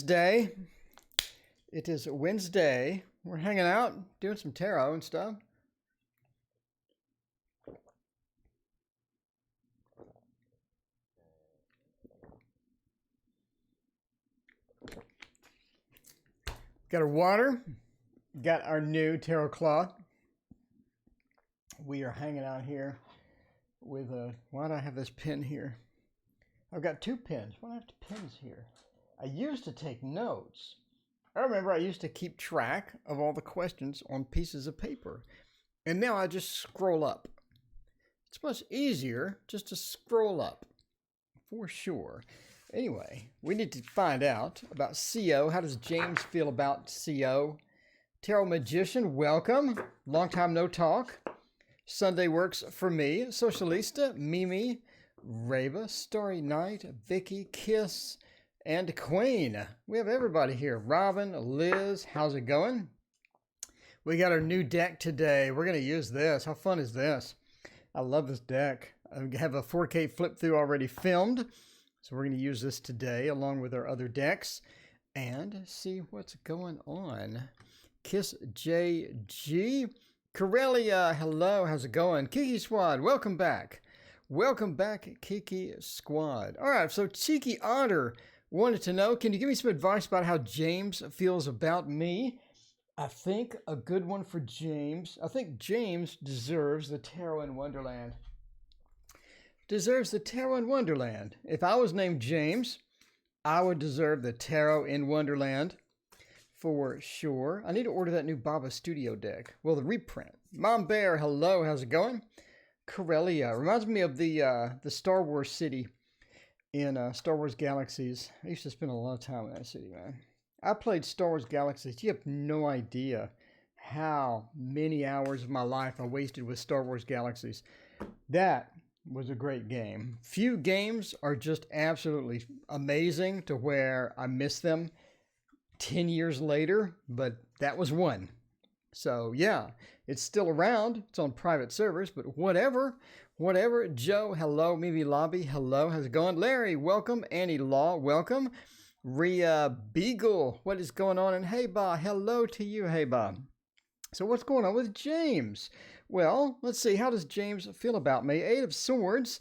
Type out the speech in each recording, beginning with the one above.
Wednesday. It is Wednesday. We're hanging out, doing some tarot and stuff. Got our water. Got our new tarot cloth. We are hanging out here with a... Why do I have this pen here? I've got two pens. Why do I have two pens here? I used to take notes. I remember I used to keep track of all the questions on pieces of paper. And now I just scroll up. It's much easier just to scroll up, for sure. Anyway, we need to find out about CO. How does James feel about CO? Tarot Magician, welcome. Long time no talk. Sunday works for me. Socialista, Mimi, Rava, Starry Night, Vicky, Kiss, and Queen. We have everybody here. Robin, Liz, how's it going? We got our new deck today. We're going to use this. How fun is this? I love this deck. I have a 4K flip through already filmed. So we're going to use this today along with our other decks and see what's going on. Kiss JG. Corellia, hello, how's it going? Kiki Squad, welcome back. Welcome back, Kiki Squad. All right, so Cheeky Otter wanted to know, can you give me some advice about how James feels about me? I think a good one for James. I think James deserves the Tarot in Wonderland. Deserves the Tarot in Wonderland. If I was named James, I would deserve the Tarot in Wonderland for sure. I need to order that new Baba Studio deck. Well, the reprint. Mom Bear, hello, how's it going? Corellia reminds me of the Star Wars city in Star Wars Galaxies. I used to spend a lot of time in that city, man. I played Star Wars Galaxies. You have no idea how many hours of my life I wasted with Star Wars Galaxies. That was a great game. Few games are just absolutely amazing to where I miss them 10 years later, but that was one. So yeah, it's still around. It's on private servers, but whatever. Joe, hello. Mimi Lobby, hello. How's it going? Larry, welcome. Annie Law, welcome. Rhea Beagle, what is going on? And Hey Ba, hello to you, Hey Ba. So what's going on with James? Well, let's see. How does James feel about me? Eight of Swords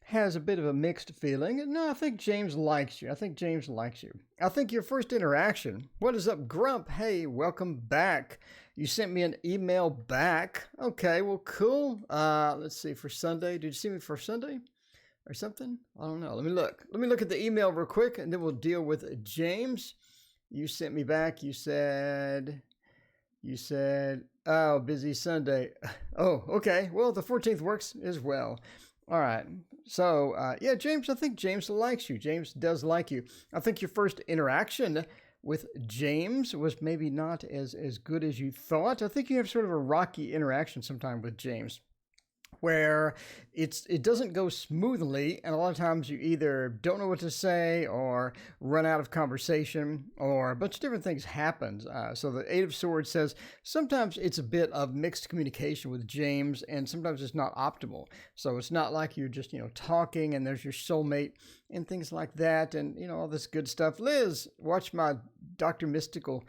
has a bit of a mixed feeling. No, I think James likes you. I think your first interaction. What is up, Grump? Hey, welcome back. You sent me an email back. Okay, well, cool. Let's see, for Sunday. Did you see me for Sunday or something? I don't know. Let me look. Let me look at the email real quick, and then we'll deal with James. You sent me back. You said, oh, busy Sunday. Oh, okay. Well, the 14th works as well. All right. So, yeah, James, I think James likes you. James does like you. I think your first interaction with James was maybe not as good as you thought. I think you have sort of a rocky interaction sometime with James, where it doesn't go smoothly, and a lot of times you either don't know what to say or run out of conversation, or a bunch of different things happen. So the Eight of Swords says sometimes it's a bit of mixed communication with James, and sometimes it's not optimal. So it's not like you're just, talking and there's your soulmate and things like that, and, all this good stuff. Liz, watch my Dr. Mystical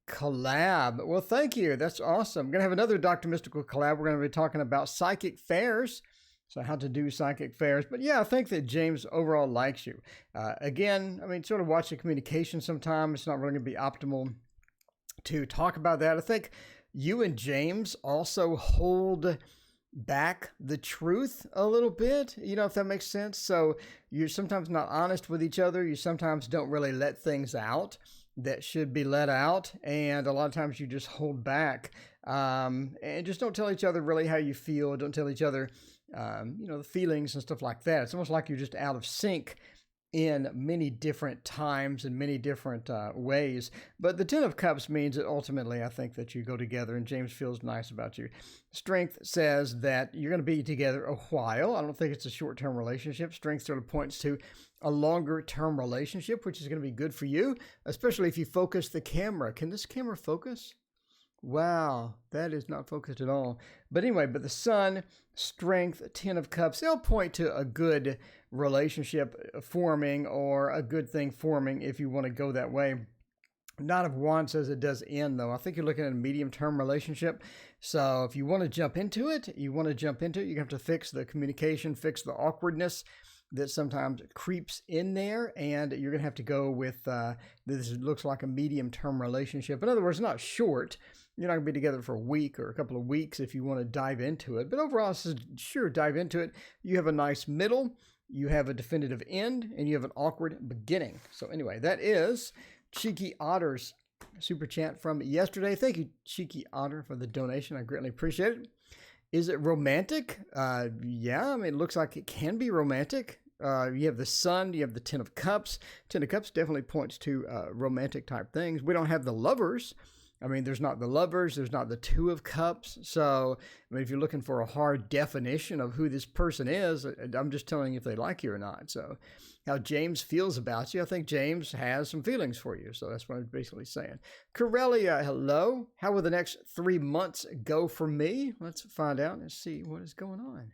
collab. Well, thank you. That's awesome. I'm going to have another Dr. Mystical collab. We're going to be talking about psychic fairs. So how to do psychic fairs. But yeah, I think that James overall likes you. Again, I mean, sort of watch the communication sometime. It's not really going to be optimal to talk about that. I think you and James also hold back the truth a little bit, if that makes sense. So you're sometimes not honest with each other. You sometimes don't really let things out that should be let out, and a lot of times you just hold back and just don't tell each other really how you feel. Don't tell each other the feelings and stuff like that. It's almost like you're just out of sync in many different times and many different ways. But the Ten of Cups means that ultimately I think that you go together, and James feels nice about you. Strength says that you're going to be together a while. I don't think it's a short-term relationship. Strength sort of points to a longer-term relationship, which is going to be good for you, especially if you focus the camera. Can this camera focus? Wow, that is not focused at all. But anyway, but the Sun, Strength, Ten of Cups, they'll point to a good relationship forming or a good thing forming if you want to go that way. Knight of Wands says it does end, though. I think you're looking at a medium-term relationship. So if you want to jump into it, you have to fix the communication, fix the awkwardness that sometimes creeps in there, and you're going to have to go with this looks like a medium-term relationship. In other words, not short. You're not going to be together for a week or a couple of weeks if you want to dive into it. But overall, it says, sure, dive into it. You have a nice middle, you have a definitive end, and you have an awkward beginning. So anyway, that is Cheeky Otter's super chat from yesterday. Thank you, Cheeky Otter, for the donation. I greatly appreciate it. Is it romantic? Yeah, I mean, it looks like it can be romantic. You have the Sun, you have the Ten of Cups. Ten of Cups definitely points to romantic type things. We don't have the Lovers. I mean, there's not the Lovers, there's not the Two of Cups. So, I mean, if you're looking for a hard definition of who this person is, I'm just telling you if they like you or not. So, how James feels about you, I think James has some feelings for you. So, that's what I'm basically saying. Corellia, hello. How will the next 3 months go for me? Let's find out and see what is going on.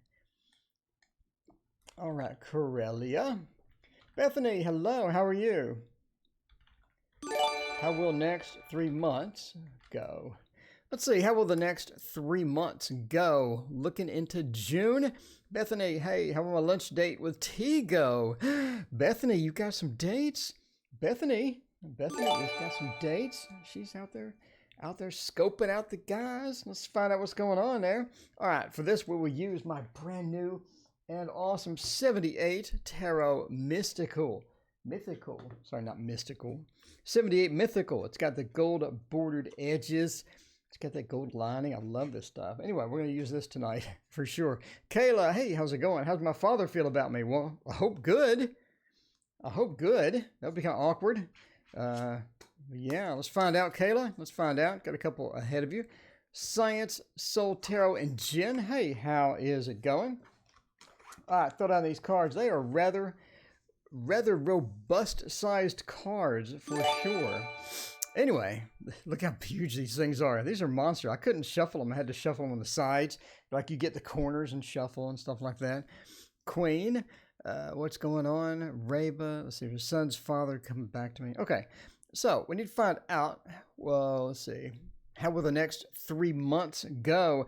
All right, Corellia. Bethany, hello. How are you? How will next 3 months go? Let's see. How will the next 3 months go? Looking into June. Bethany, hey, how will my lunch date with T go? Bethany, you got some dates? Bethany has got some dates. She's out there scoping out the guys. Let's find out what's going on there. All right, for this, we will use my brand new and awesome 78 Tarot Mythical. 78 Mythical. It's got the gold bordered edges. It's got that gold lining. I love this stuff. Anyway, we're going to use this tonight for sure. Kayla, hey, how's it going? How's my father feel about me? Well, I hope good. That'll be kind of awkward. Yeah, let's find out, Kayla. Let's find out. Got a couple ahead of you. Science, Soul Tarot, and Jen. Hey, how is it going? All right, throw down these cards. They are rather robust-sized cards for sure. Anyway, look how huge these things are. These are monsters. I couldn't shuffle them. I had to shuffle them on the sides. Like you get the corners and shuffle and stuff like that. Queen, what's going on? Reba, let's see, her son's father coming back to me. Okay, so we need to find out, well, let's see. How will the next 3 months go?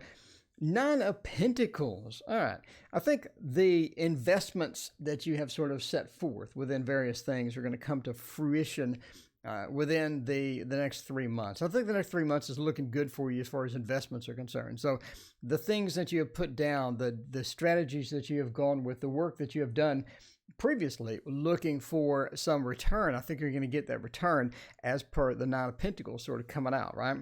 9 of Pentacles. All right. I think the investments that you have sort of set forth within various things are going to come to fruition within the next 3 months. I think the next 3 months is looking good for you as far as investments are concerned. So the things that you have put down, the strategies that you have gone with, the work that you have done previously looking for some return, I think you're going to get that return as per the 9 of Pentacles sort of coming out, right?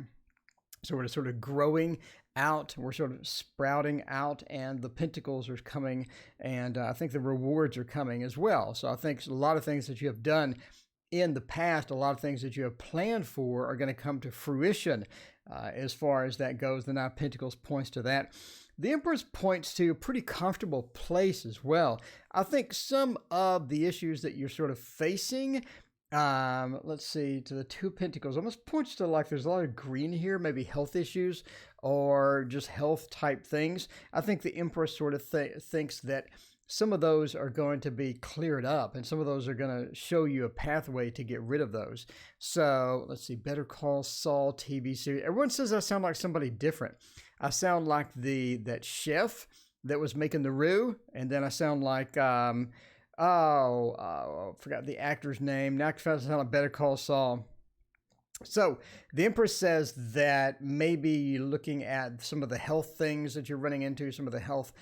So we're sort of growing out, we're sort of sprouting out, and the pentacles are coming, and I think the rewards are coming as well. So I think a lot of things that you have done in the past, a lot of things that you have planned for are going to come to fruition as far as that goes. The 9 of Pentacles points to that. The Empress points to a pretty comfortable place as well. I think some of the issues that you're sort of facing, let's see, to the 2 of Pentacles almost points to like there's a lot of green here, maybe health issues or just health type things. I think the Empress sort of thinks that some of those are going to be cleared up, and some of those are going to show you a pathway to get rid of those. So let's see, Better Call Saul TV series. Everyone says I sound like somebody different. I sound like that chef that was making the roux, and then I sound like forgot the actor's name. Now I sound like Better Call Saul. So the Empress says that maybe you're looking at some of the health things that you're running into, some of the health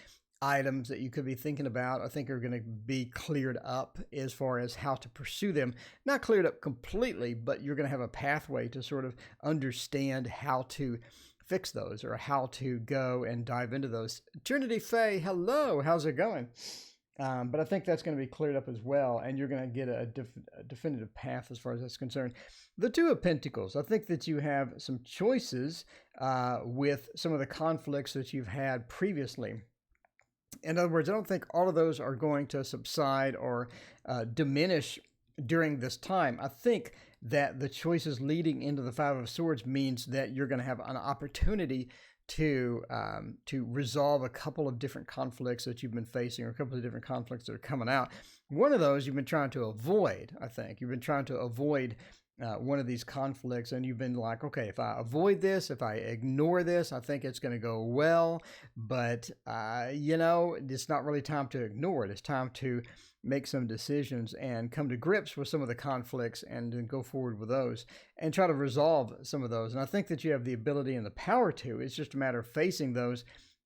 items that you could be thinking about, I think are going to be cleared up as far as how to pursue them. Not cleared up completely, but you're going to have a pathway to sort of understand how to fix those or how to go and dive into those. Trinity Faye, hello, how's it going? But I think that's going to be cleared up as well, and you're going to get a definitive path as far as that's concerned. The 2 of Pentacles, I think that you have some choices with some of the conflicts that you've had previously. In other words, I don't think all of those are going to subside or diminish during this time. I think that the choices leading into the Five of Swords means that you're going to have an opportunity to resolve a couple of different conflicts that you've been facing, or a couple of different conflicts that are coming out. One of those you've been trying to avoid, I think. You've been trying to avoid one of these conflicts, and you've been like, okay, if I avoid this, if I ignore this, I think it's going to go well. But, it's not really time to ignore it. It's time to make some decisions and come to grips with some of the conflicts and then go forward with those and try to resolve some of those. And I think that you have the ability and the power to. It's just a matter of facing those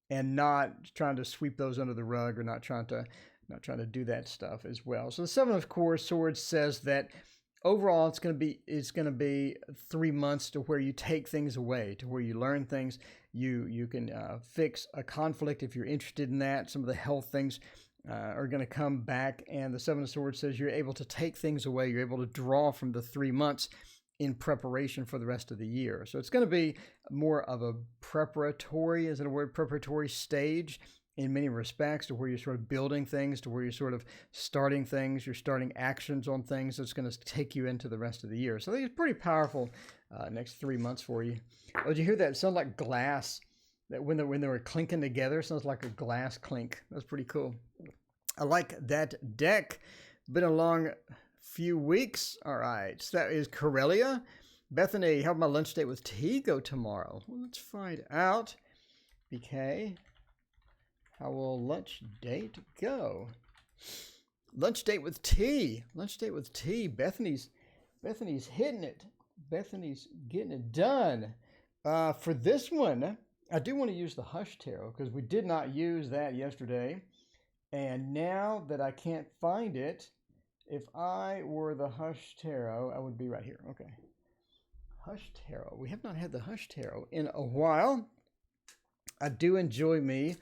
and not trying to sweep those under the rug, or not trying to do that stuff as well. So the Seven of Swords says that overall it's going to be 3 months to where you take things away, to where you learn things. You can fix a conflict if you're interested in that. Some of the health things are going to come back, and the Seven of Swords says you're able to take things away. You're able to draw from the 3 months in preparation for the rest of the year. So it's going to be more of a preparatory, is it a word, preparatory stage in many respects, to where you're sort of building things, to where you're sort of starting things, you're starting actions on things that's going to take you into the rest of the year. So I think it's pretty powerful next 3 months for you. Oh, did you hear that? It sounded like glass. That when they were clinking together, it sounds like a glass clink. That's pretty cool. I like that deck. Been a long few weeks. All right, so that is Corellia. Bethany, how my lunch date with T go tomorrow? Well, let's find out. BK, how will lunch date go? Lunch date with T. Lunch date with T. Bethany's hitting it. Bethany's getting it done. For this one, I do want to use the Hush Tarot, because we did not use that yesterday. And now that I can't find it, if I were the Hush Tarot, I would be right here. Okay. Hush Tarot. We have not had the Hush Tarot in a while. I do enjoy me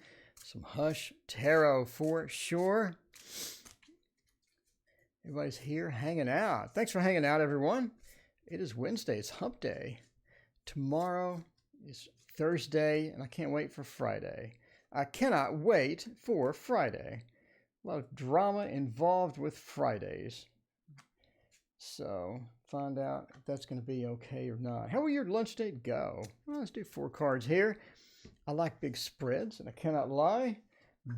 some Hush Tarot for sure. Everybody's here hanging out. Thanks for hanging out, everyone. It is Wednesday. It's Hump Day. Tomorrow is Thursday, and I can't wait for Friday. I cannot wait for Friday. A lot of drama involved with Fridays. So, find out if that's going to be okay or not. How will your lunch date go? Well, let's do 4 cards here. I like big spreads, and I cannot lie.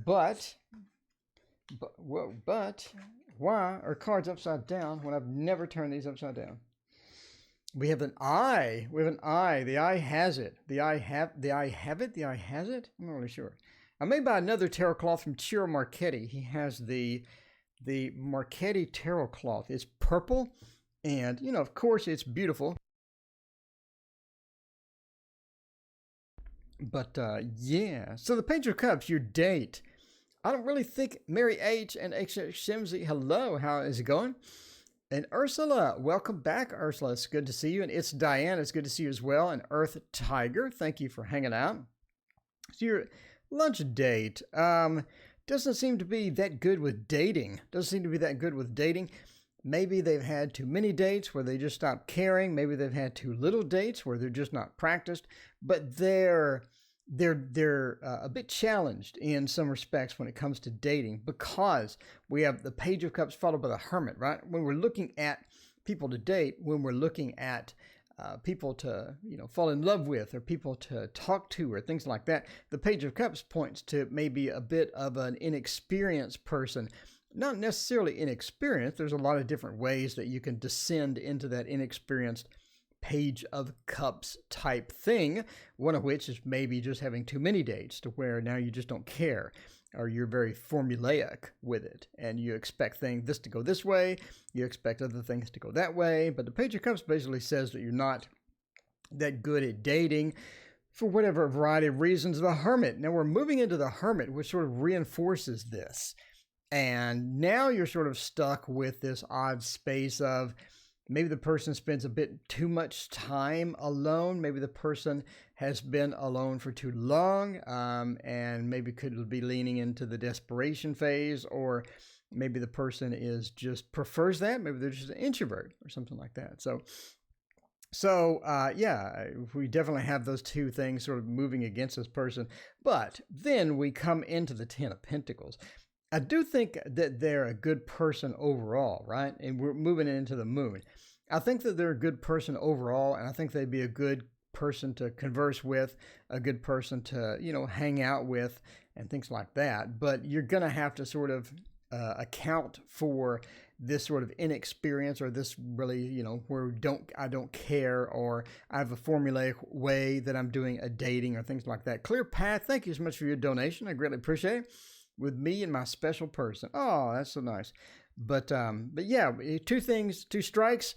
But why are cards upside down when I've never turned these upside down? We have an eye. We have an eye. The eye has it. The eye have it. The eye has it. I'm not really sure. I may buy another tarot cloth from Ciro Marchetti. He has the Marchetti tarot cloth. It's purple, and of course, it's beautiful. But yeah. So the Page of Cups, your date. I don't really think Mary H and H Shimsy. Hello, how is it going? And Ursula, welcome back, Ursula. It's good to see you. And it's Diane. It's good to see you as well. And Earth Tiger, thank you for hanging out. So your lunch date doesn't seem to be that good with dating. Maybe they've had too many dates where they just stopped caring. Maybe they've had too little dates where they're just not practiced. But they're a bit challenged in some respects when it comes to dating, because we have the Page of Cups followed by the Hermit, right? When we're looking at people to date, when we're looking at people to fall in love with, or people to talk to, or things like that, the Page of Cups points to maybe a bit of an inexperienced person. Not necessarily inexperienced. There's a lot of different ways that you can descend into that inexperienced Page of Cups type thing, one of which is maybe just having too many dates to where now you just don't care, or you're very formulaic with it, and you expect this to go this way, you expect other things to go that way. But the Page of Cups basically says that you're not that good at dating for whatever variety of reasons. The Hermit. Now we're moving into the Hermit, which sort of reinforces this. And now you're sort of stuck with this odd space of maybe the person spends a bit too much time alone. Maybe the person has been alone for too long, and maybe could be leaning into the desperation phase, or maybe the person prefers that. Maybe they're just an introvert or something like that. So yeah, we definitely have those two things sort of moving against this person. But then we come into the Ten of Pentacles. I do think that they're a good person overall, right? And we're moving into the Moon. I think that they're a good person overall, and I think they'd be a good person to converse with, a good person to, hang out with, and things like that. But you're going to have to sort of account for this sort of inexperience, or this really, where I don't care, or I have a formulaic way that I'm doing a dating, or things like that. Clear Path, thank you so much for your donation. I greatly appreciate it. With me and my special person. Oh, that's so nice. But yeah, 2 strikes,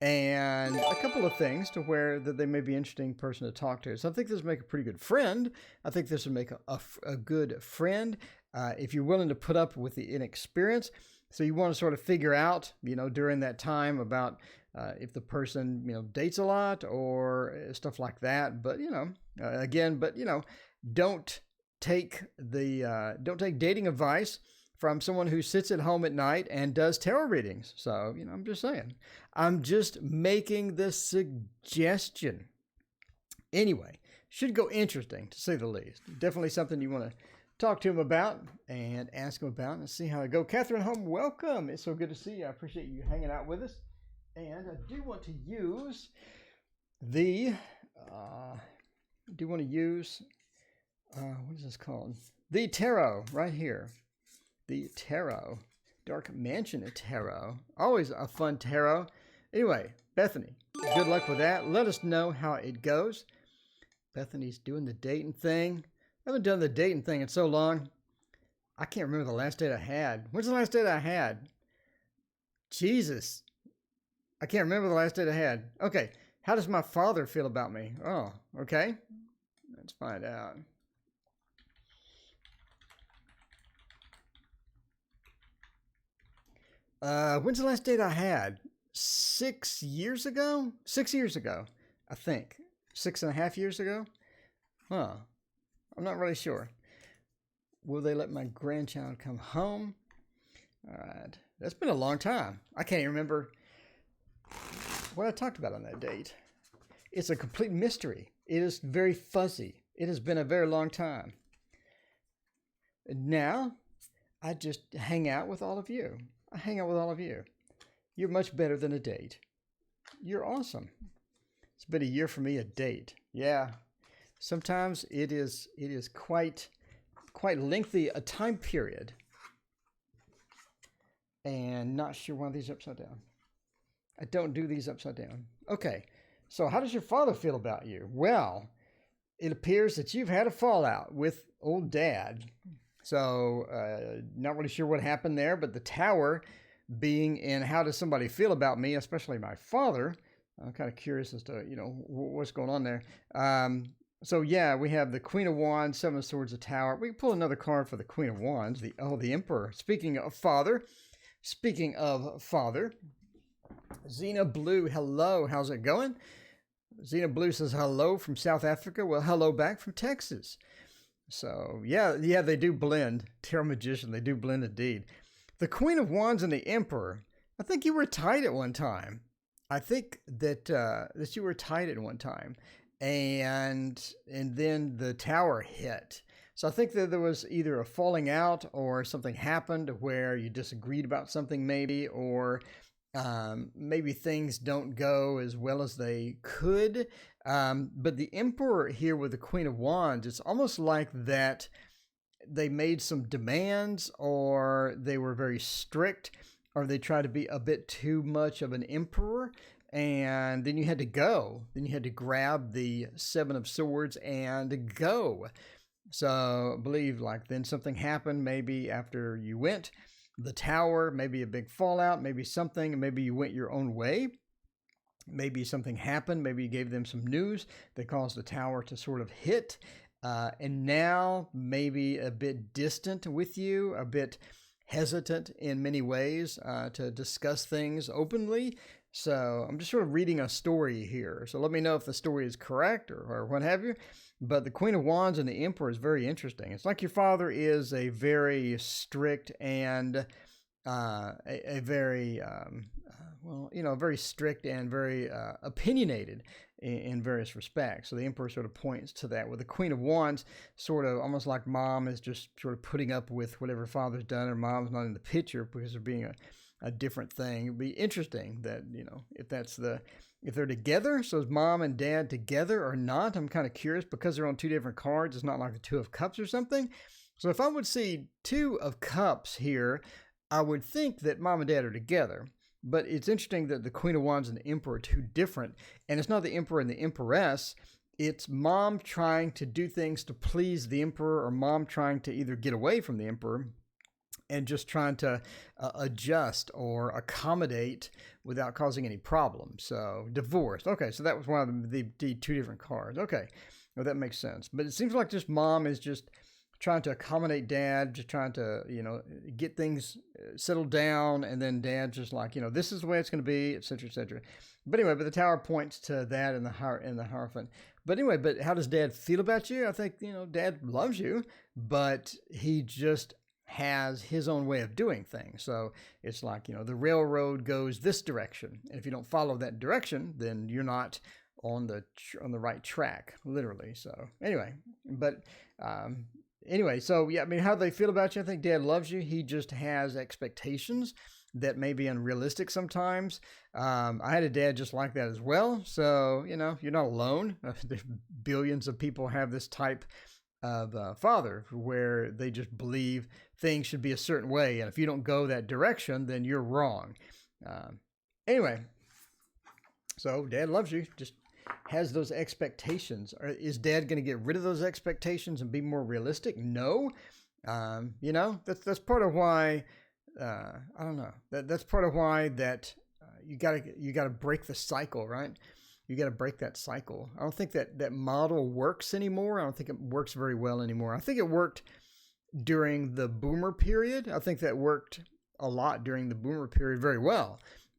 and a couple of things to where that they may be an interesting person to talk to. So I think this would make a pretty good friend. I think this would make a good friend if you're willing to put up with the inexperience. So you want to sort of figure out, during that time about if the person, dates a lot or stuff like that. But, don't take dating advice from someone who sits at home at night and does tarot readings. So, I'm just saying. I'm just making the suggestion. Anyway, should go interesting, to say the least. Definitely something you want to talk to him about and ask him about and see how it goes. Catherine Home, welcome. It's so good to see you. I appreciate you hanging out with us. And I do want to use what is this called? The Tarot, right here. The Tarot. Dark Mansion Tarot. Always a fun tarot. Anyway, Bethany, good luck with that. Let us know how it goes. Bethany's doing the dating thing. I haven't done the dating thing in so long. I can't remember the last date I had. When's the last date I had? Jesus. I can't remember the last date I had. Okay. How does my father feel about me? Oh, okay. Let's find out. When's the last date I had? 6 years ago? 6 years ago, I think. 6.5 years ago? Huh. I'm not really sure. Will they let my grandchild come home? All right. That's been a long time. I can't even remember what I talked about on that date. It's a complete mystery. It is very fuzzy. It has been a very long time. And now, I just hang out with all of you. I hang out with all of you. You're much better than a date. You're awesome. It's been a year for me, a date. Yeah. Sometimes it is quite lengthy a time period. And not sure why these are upside down. I don't do these upside down. Okay. So how does your father feel about you? Well, it appears that you've had a fallout with old dad. So not really sure what happened there, but the tower being in how does somebody feel about me, especially my father. I'm kind of curious as to, what's going on there. So yeah, we have the Queen of Wands, Seven of Swords, the Tower. We can pull another card for the Queen of Wands, the Emperor. Speaking of father, Xena Blue, hello, how's it going? Xena Blue says hello from South Africa. Well, hello back from Texas. So yeah, they do blend. Tarot Magician, they do blend indeed. The Queen of Wands and the Emperor. I think you were tight at one time. I think that you were tight at one time, and then the Tower hit. So I think that there was either a falling out or something happened where you disagreed about something, maybe, or maybe things don't go as well as they could. But the Emperor here with the Queen of Wands, it's almost like that they made some demands, or they were very strict, or they tried to be a bit too much of an emperor, and then you had to go. Then you had to grab the Seven of Swords and go. So I believe then something happened maybe after you went. The Tower, maybe a big fallout, maybe something, maybe you went your own way. Maybe something happened, maybe you gave them some news that caused the Tower to sort of hit. And now maybe a bit distant with you, a bit hesitant in many ways to discuss things openly. So I'm just sort of reading a story here. So let me know if the story is correct or what have you. But the Queen of Wands and the Emperor is very interesting. It's like your father is a very strict and very strict and very opinionated in various respects. So the Emperor sort of points to that, with the Queen of Wands sort of almost like mom is just sort of putting up with whatever father's done, or mom's not in the picture because of being a different thing. It'd be interesting that, if they're together, so is mom and dad together or not? I'm kind of curious because they're on two different cards. It's not like the Two of Cups or something. So if I would see Two of Cups here, I would think that mom and dad are together. But it's interesting that the Queen of Wands and the Emperor are two different. And it's not the Emperor and the Empress. It's mom trying to do things to please the Emperor, or mom trying to either get away from the Emperor and just trying to adjust or accommodate without causing any problems. So divorced. Okay, so that was one of the two different cards. Okay, well, that makes sense. But it seems like just mom is just trying to accommodate dad, just trying to, get things settled down, and then dad's just like, this is the way it's going to be, etc., etc. But anyway, the Tower points to that in the Hierophant. But anyway, but how does dad feel about you? I think, dad loves you, but he just has his own way of doing things. So it's like, the railroad goes this direction. And if you don't follow that direction, then you're not on the right track, literally. So anyway, so yeah, I mean, how they feel about you, I think dad loves you. He just has expectations that may be unrealistic sometimes. I had a dad just like that as well. So, you're not alone. Billions of people have this type of father where they just believe things should be a certain way. And if you don't go that direction, then you're wrong. Anyway, so dad loves you, just has those expectations. Is dad going to get rid of those expectations and be more realistic? No. That's part of why, I don't know. That's part of why that you gotta break the cycle, right? You got to break that cycle. I don't think that model works anymore. I don't think it works very well anymore. I think it worked during the boomer period. I think that worked a lot during the boomer period very well.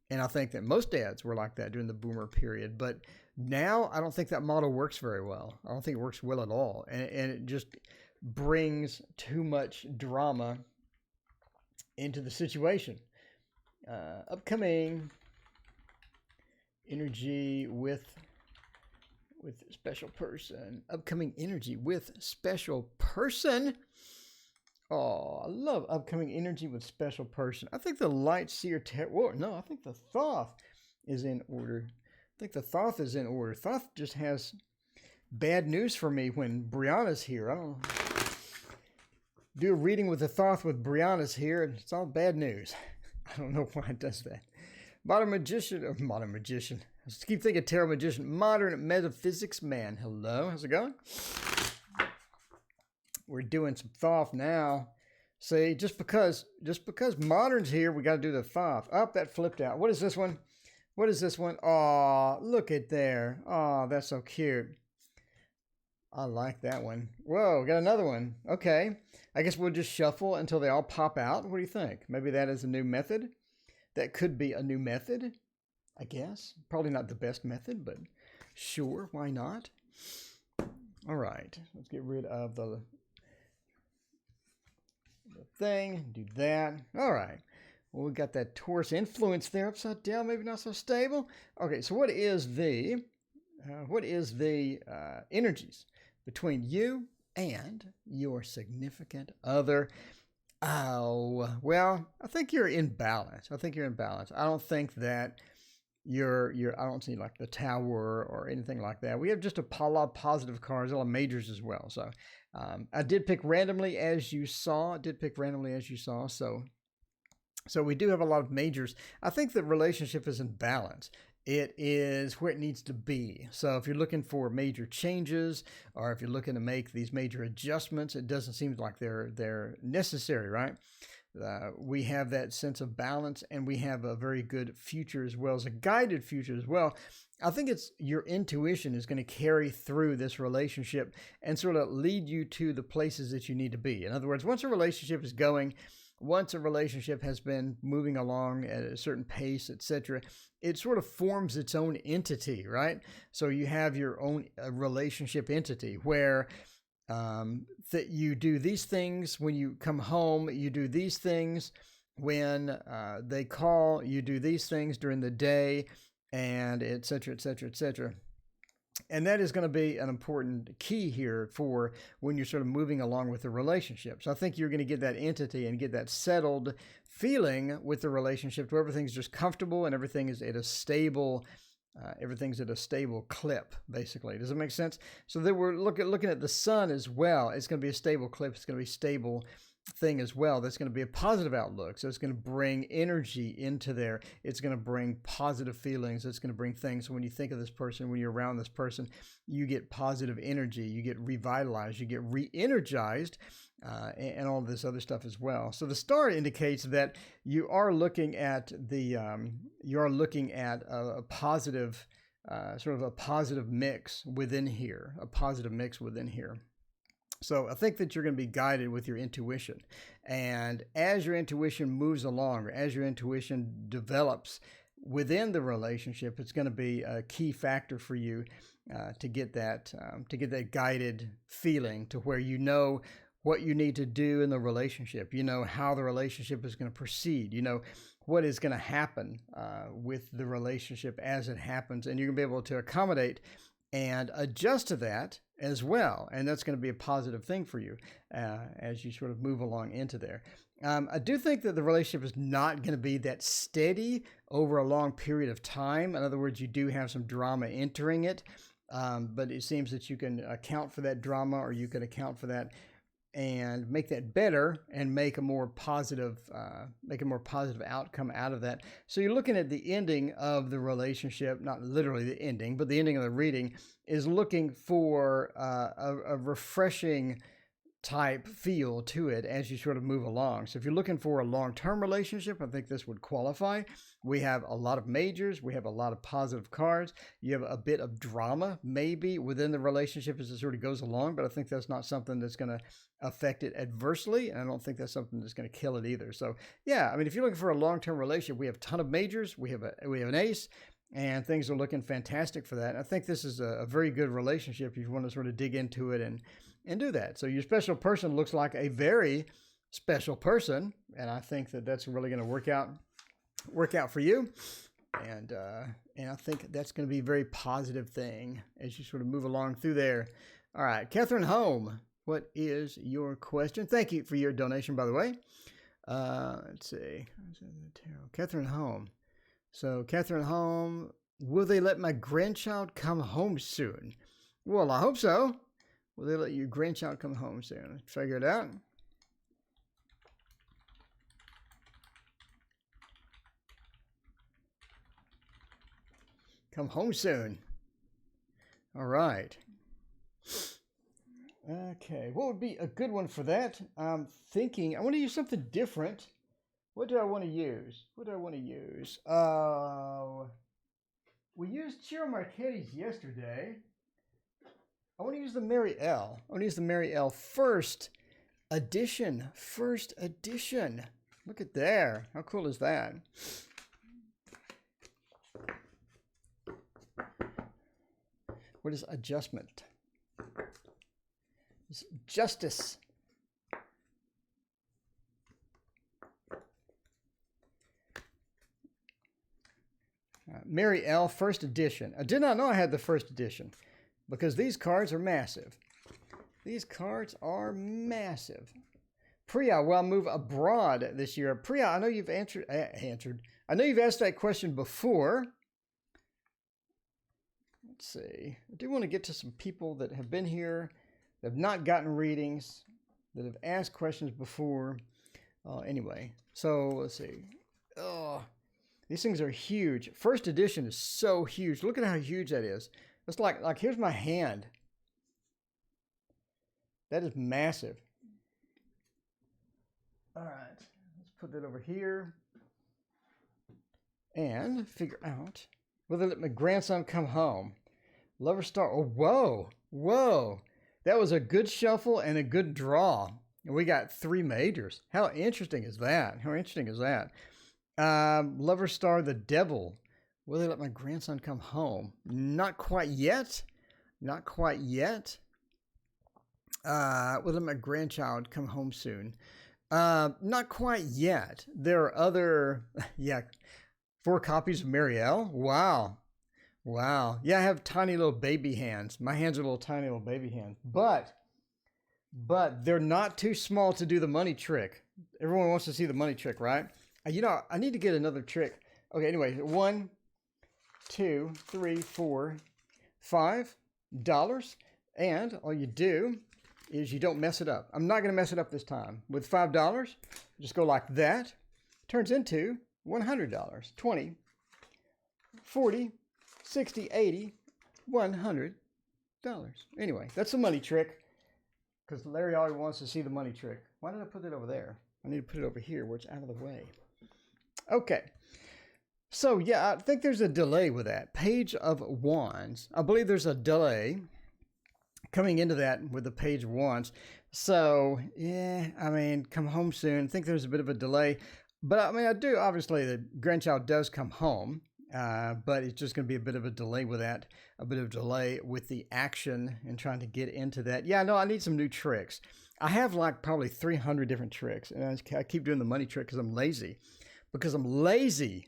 And I think that most dads were like that during the boomer period. But now I don't think that model works very well. I don't think it works well at all. And it just brings too much drama into the situation. Upcoming energy with special person. Upcoming energy with special person. Oh, I love upcoming energy with special person. I think the Light Seer I think the Thoth is in order. Thoth just has bad news for me when Brianna's here. I don't do a reading with the Thoth with Brianna's here, and it's all bad news. I don't know why it does that. Modern magician. I just keep thinking tarot magician. Modern metaphysics man. Hello, how's it going? We're doing some Thoth now. See, just because modern's here, we got to do the Thoth. Oh, that flipped out. What is this one? Oh, look at there. Oh, that's so cute. I like that one. Whoa, got another one. Okay. I guess we'll just shuffle until they all pop out. What do you think? Maybe that is a new method. That could be a new method, I guess. Probably not the best method, but sure, why not? All right, let's get rid of the thing. Do that. All right. Well, we got that Taurus influence there upside down, maybe not so stable. Okay, so what is the energies between you and your significant other? Oh, well, I think you're in balance. I don't think that I don't see like the Tower or anything like that. We have just a lot of positive cards, a lot of majors as well. So I did pick randomly as you saw. So we do have a lot of majors. I think the relationship is in balance. It is where it needs to be. So if you're looking for major changes, or if you're looking to make these major adjustments, it doesn't seem like they're necessary, right? We have that sense of balance, and we have a very good future as well as a guided future as well. I think it's your intuition is going to carry through this relationship and sort of lead you to the places that you need to be. In other words, once a relationship has been moving along at a certain pace, etc., it sort of forms its own entity, right? So you have your own relationship entity where that you do these things when you come home, you do these things when they call, you do these things during the day, and etc., etc., etc. And that is going to be an important key here for when you're sort of moving along with the relationship. So I think you're going to get that entity and get that settled feeling with the relationship where everything's just comfortable and everything is at a stable, everything's at a stable clip, basically. Does it make sense? So that we're looking at the sun as well. It's going to be a stable clip. It's going to be a stable thing as well. That's going to be a positive outlook. So it's going to bring energy into there. It's going to bring positive feelings. It's going to bring things. So when you think of this person, when you're around this person, you get positive energy. You get revitalized. You get re-energized. And all this other stuff as well. So the star indicates that you are looking at a positive, sort of a positive mix within here, So I think that you're going to be guided with your intuition. And as your intuition moves along, or as your intuition develops within the relationship, it's going to be a key factor for you to get that guided feeling to where you know what you need to do in the relationship. You know how the relationship is going to proceed. You know what is going to happen with the relationship as it happens. And you're going to be able to accommodate and adjust to that as well. And that's going to be a positive thing for you as you sort of move along into there. I do think that the relationship is not going to be that steady over a long period of time. In other words, you do have some drama entering it, but it seems that you can account for that drama, or you can account for that and make that better and make a more positive outcome out of that. So you're looking at the ending of the relationship, not literally the ending, but the ending of the reading is looking for a refreshing type feel to it as you sort of move along. So if you're looking for a long-term relationship, I think this would qualify. We have a lot of majors. We have a lot of positive cards. You have a bit of drama maybe within the relationship as it sort of goes along, but I think that's not something that's going to affect it adversely. And I don't think that's something that's going to kill it either. So yeah, I mean, if you're looking for a long-term relationship, we have a ton of majors. We have an ace, and things are looking fantastic for that. And I think this is a very good relationship if you want to sort of dig into it and do that. So your special person looks like a very special person, and I think that that's really going to work out for you. And I think that's going to be a very positive thing as you sort of move along through there. All right, Catherine Home, what is your question? Thank you for your donation, by the way. Let's see. Catherine Home. So Catherine Home, will they let my grandchild come home soon? Well, I hope so. Will they let your grandchild come home soon? Let's figure it out. Come home soon. All right. Okay, what would be a good one for that? I'm thinking I want to use something different. What do I want to use? We used Ciro Marchetti's yesterday. I want to use the Mary L. First edition. Look at there. How cool is that? What is adjustment? It's justice. Mary L. First edition. I did not know I had the first edition, because these cards are massive. Priya, will I move abroad this year? Priya, I know you've answered. I know you've asked that question before. Let's see. I do want to get to some people that have been here, that have not gotten readings, that have asked questions before. Anyway, so let's see. Oh, these things are huge. First edition is so huge. Look at how huge that is. It's like here's my hand. That is massive. All right, let's put that over here and figure out whether let my grandson come home. Lover star. Oh, whoa. That was a good shuffle and a good draw. And we got 3 majors. How interesting is that? Lover star, the devil. Will they let my grandson come home? Not quite yet. Will they let my grandchild come home soon? Not quite yet. There are other, 4 copies of Mary L. Wow. Wow. Yeah, I have tiny little baby hands. My hands are little tiny little baby hands. But they're not too small to do the money trick. Everyone wants to see the money trick, right? You know, I need to get another trick. Okay, anyway, $1, $2, $3, $4, $5. And all you do is you don't mess it up. I'm not going to mess it up this time. With $5, just go like that. Turns into $100, 20, 40, 60, 80, $100. Anyway, that's the money trick. Because Larry always wants to see the money trick. Why did I put it over there? I need to put it over here where it's out of the way. Okay. So, yeah, I think there's a delay with that. Page of Wands. I believe there's a delay coming into that with the Page of Wands. So, yeah, I mean, come home soon. I think there's a bit of a delay. But, I mean, I do, obviously, the grandchild does come home. But it's just going to be a bit of a delay with that, a bit of delay with the action and trying to get into that. Yeah, no, I need some new tricks. I have like probably 300 different tricks, and I keep doing the money trick because I'm lazy. Because I'm lazy.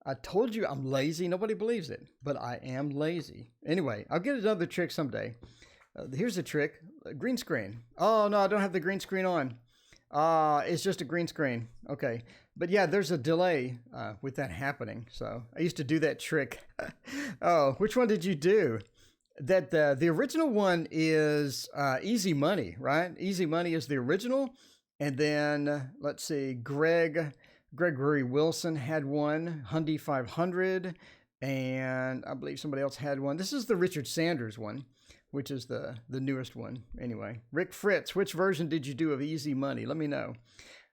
I told you I'm lazy. Nobody believes it, but I am lazy. Anyway, I'll get another trick someday. Here's the trick. Green screen. Oh, no, I don't have the green screen on. It's just a green screen. Okay. But yeah, there's a delay with that happening. So I used to do that trick. Oh, which one did you do? That the original one is Easy Money, right? Easy Money is the original. And then, let's see, Gregory Wilson had one, Hundy 500. And I believe somebody else had one. This is the Richard Sanders one, which is the newest one. Anyway, Rick Fritz, which version did you do of Easy Money? Let me know.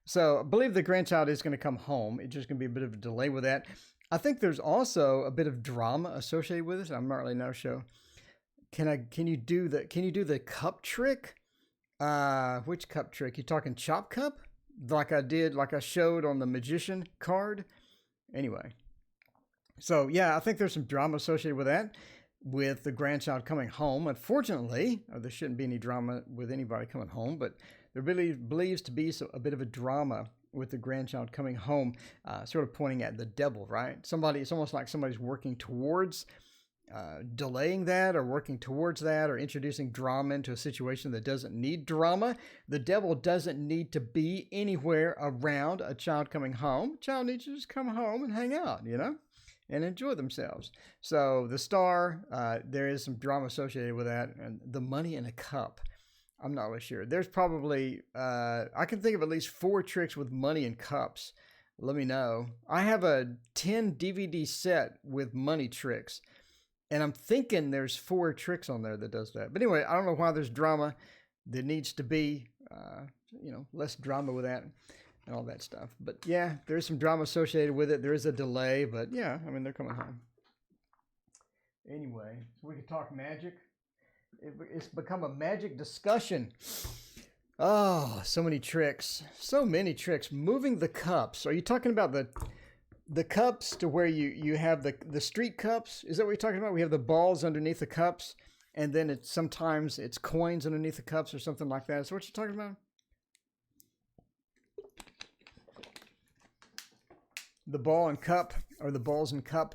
So I believe the grandchild is going to come home. It's just going to be a bit of a delay with that. I think there's also a bit of drama associated with it. I'm not really not sure. Can you do the cup trick? Which cup trick? You talking chop cup? Like I showed on the magician card? Anyway. So yeah, I think there's some drama associated with that, with the grandchild coming home. Unfortunately, there shouldn't be any drama with anybody coming home, but there really believes to be a bit of a drama with the grandchild coming home, sort of pointing at the devil, right? It's almost like somebody's working towards delaying that, or working towards that, or introducing drama into a situation that doesn't need drama. The devil doesn't need to be anywhere around a child coming home. A child needs to just come home and hang out, and enjoy themselves. So the star, there is some drama associated with that, and the money in a cup. I'm not really sure. There's probably, I can think of at least 4 tricks with money in cups. Let me know. I have a 10 DVD set with money tricks, and I'm thinking there's 4 tricks on there that does that. But anyway, I don't know why there's drama. There needs to be, less drama with that and all that stuff. But yeah, there's some drama associated with it. There is a delay, but yeah, I mean, they're coming home. Anyway, so we could talk magic. It's become a magic discussion. Oh, so many tricks. So many tricks. Moving the cups. Are you talking about the cups to where you have the street cups? Is that what you're talking about? We have the balls underneath the cups, and then sometimes it's coins underneath the cups or something like that. Is that what you're talking about? The ball and cup, or the balls and cup.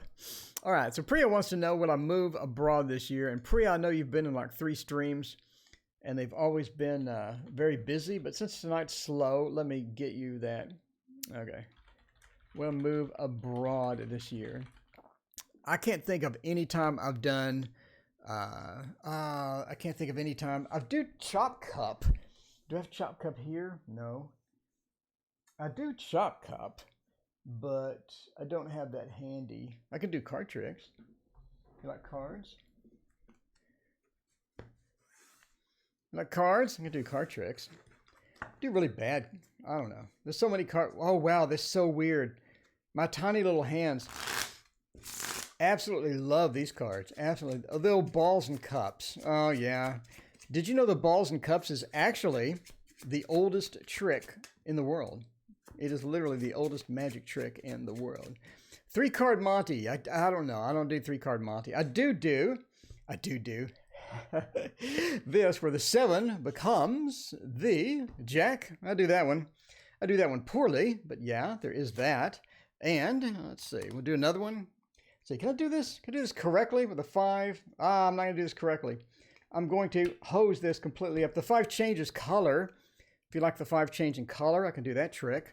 All right, so Priya wants to know, will I move abroad this year? And Priya, I know you've been in like 3 streams, and they've always been very busy. But since tonight's slow, let me get you that. Okay. Will move abroad this year. I can't think of any time I've done... I can't think of any time. I do Chop Cup. Do I have Chop Cup here? No. I do Chop Cup, but I don't have that handy. I can do card tricks. You like cards? You like cards? I can do card tricks. I do really bad. I don't know. There's so many cards. Oh, wow. That's so weird. My tiny little hands absolutely love these cards. Absolutely. Oh, the old balls and cups. Oh, yeah. Did you know the balls and cups is actually the oldest trick in the world? It is literally the oldest magic trick in the world. 3-card Monty. I don't know. I don't do 3-card Monty. I do this, where the 7 becomes the Jack. I do that one. I do that one poorly, but yeah, there is that. And let's see. We'll do another one. See, can I do this? Can I do this correctly with a 5? I'm not going to do this correctly. I'm going to hose this completely up. The 5 changes color. If you like the 5 changing color, I can do that trick.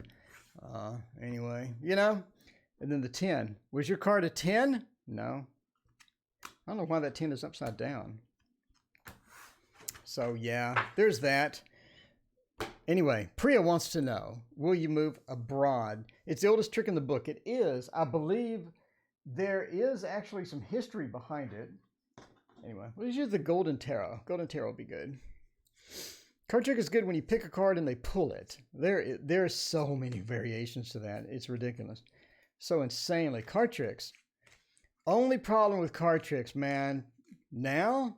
Anyway, you know. And then the 10. Was your card a 10? No. I don't know why that 10 is upside down. So, yeah, there's that. Anyway, Priya wants to know, will you move abroad? It's the oldest trick in the book. It is. I believe there is actually some history behind it. Anyway, let's use the Golden Tarot. Golden Tarot will be good. Card trick is good when you pick a card and they pull it. There are so many variations to that. It's ridiculous. So insanely. Card tricks. Only problem with card tricks, man. Now,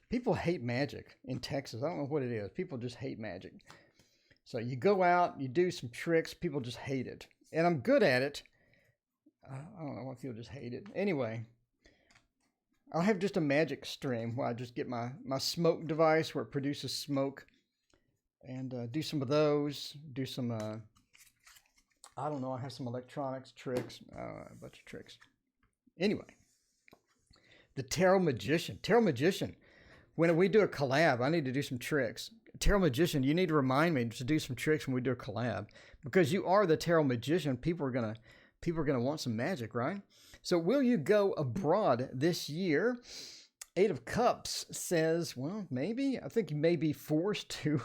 people hate magic in Texas. I don't know what it is. People just hate magic. So you go out, you do some tricks, people just hate it. And I'm good at it. I don't know why people just hate it. Anyway, I'll have just a magic stream where I just get my smoke device where it produces smoke. And do some of those. Do some, I don't know, I have some electronics, tricks, a bunch of tricks. Anyway, the Tarot Magician. Tarot Magician. When we do a collab, I need to do some tricks. Tarot Magician, you need to remind me to do some tricks when we do a collab, because you are the Tarot Magician. People are gonna want some magic, right? So will you go abroad this year? 8 of Cups says, well, maybe. I think you may be forced to.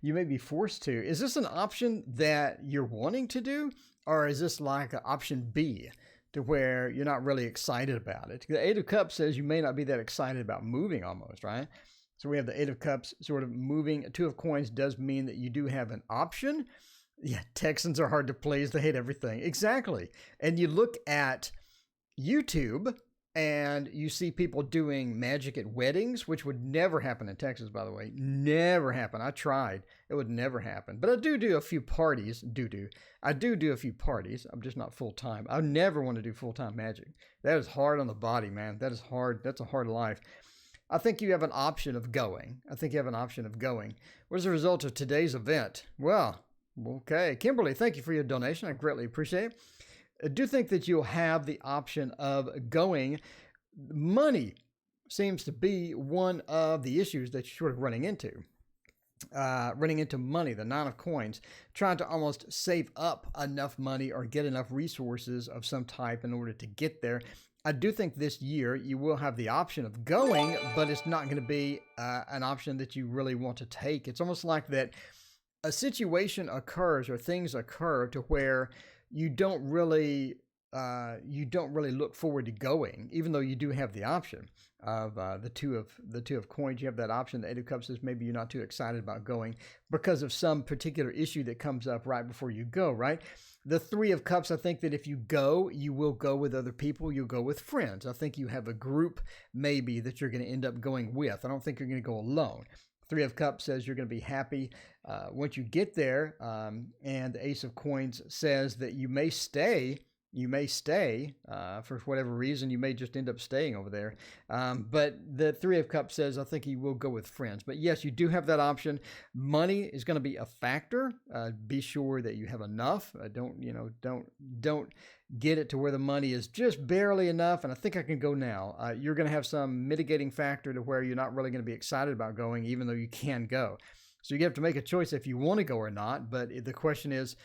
You may be forced to. Is this an option that you're wanting to do, or is this like option B, to where you're not really excited about it? The 8 of Cups says you may not be that excited about moving almost, right? So we have the 8 of Cups sort of moving. 2 of Coins does mean that you do have an option. Yeah, Texans are hard to please. They hate everything. Exactly. And you look at YouTube and you see people doing magic at weddings, which would never happen in Texas, by the way. Never happen. I tried. It would never happen. But I do a few parties. I do a few parties. I'm just not full-time. I never want to do full-time magic. That is hard on the body, man. That is hard. That's a hard life. I think you have an option of going. What is the result of today's event? Well, okay. Kimberly, thank you for your donation. I greatly appreciate it. I do think that you'll have the option of going. Money seems to be one of the issues that you're sort of running into. Money, the 9 of Coins, trying to almost save up enough money or get enough resources of some type in order to get there. I do think this year you will have the option of going, but it's not going to be an option that you really want to take. It's almost like that a situation occurs or things occur to where you don't really look forward to going, even though you do have the option of the two of Coins. You have that option. The 8 of Cups says maybe you're not too excited about going because of some particular issue that comes up right before you go, right? The 3 of Cups, I think that if you go, you will go with other people. You'll go with friends. I think you have a group maybe that you're going to end up going with. I don't think you're going to go alone. 3 of Cups says you're going to be happy once you get there. And the Ace of Coins says that you may stay. For whatever reason. You may just end up staying over there. But the 3 of Cups says, I think you will go with friends. But yes, you do have that option. Money is going to be a factor. Be sure that you have enough. Don't get it to where the money is just barely enough. And I think I can go now. You're going to have some mitigating factor to where you're not really going to be excited about going, even though you can go. So you have to make a choice if you want to go or not. But the question is,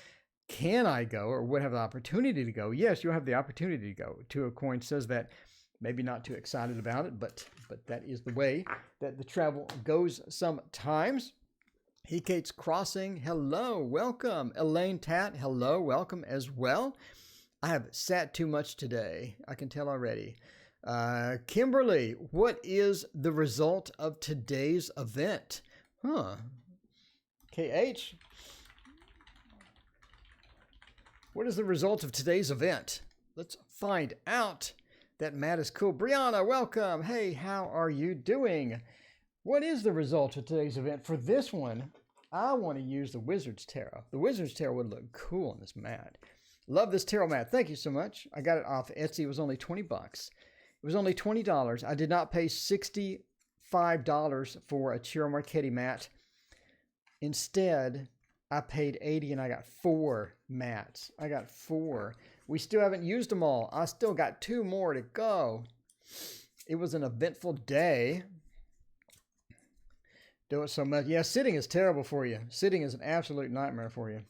can I go, or would have the opportunity to go? Yes, you'll have the opportunity to go. 2 of Coins says that. Maybe not too excited about it, but that is the way that the travel goes sometimes. Kate's Crossing, hello, welcome. Elaine Tat, hello, welcome as well. I have sat too much today. I can tell already. Kimberly, what is the result of today's event? KH, what is the result of today's event? Let's find out. That Matt is cool. Brianna, welcome. Hey, how are you doing? What is the result of today's event? For this one, I want to use the Wizard's Tarot. The Wizard's Tarot would look cool on this mat. Love this tarot mat. Thank you so much. I got it off Etsy. It was only $20. It was only $20. I did not pay $65 for a Ciro Marchetti mat. Instead, I paid $80 and I got 4 mats. I got 4. We still haven't used them all. I still got 2 more to go. It was an eventful day. Doing so much. Yeah, sitting is terrible for you. Sitting is an absolute nightmare for you.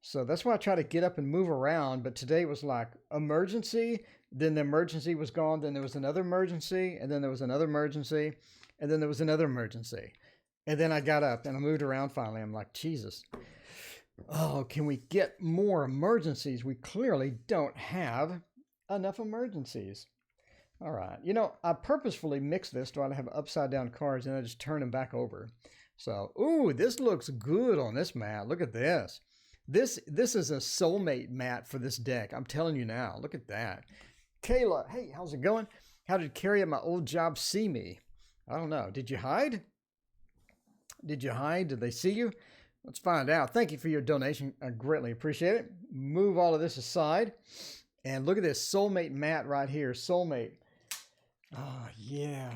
So that's why I try to get up and move around. But today was like emergency. Then the emergency was gone. Then there was another emergency. And then there was another emergency. And then there was another emergency. And then I got up and I moved around finally. I'm like, Jesus. Oh, can we get more emergencies? We clearly don't have enough emergencies. All right. You know, I purposefully mixed this to have upside down cards and I just turn them back over. So, ooh, this looks good on this mat. Look at this. This is a soulmate mat for this deck. I'm telling you now. Look at that. Kayla, hey, how's it going? How did Carrie at my old job see me? I don't know. Did you hide? Did you hide? Did they see you? Let's find out. Thank you for your donation. I greatly appreciate it. Move all of this aside. And look at this soulmate mat right here. Soulmate. Oh, yeah.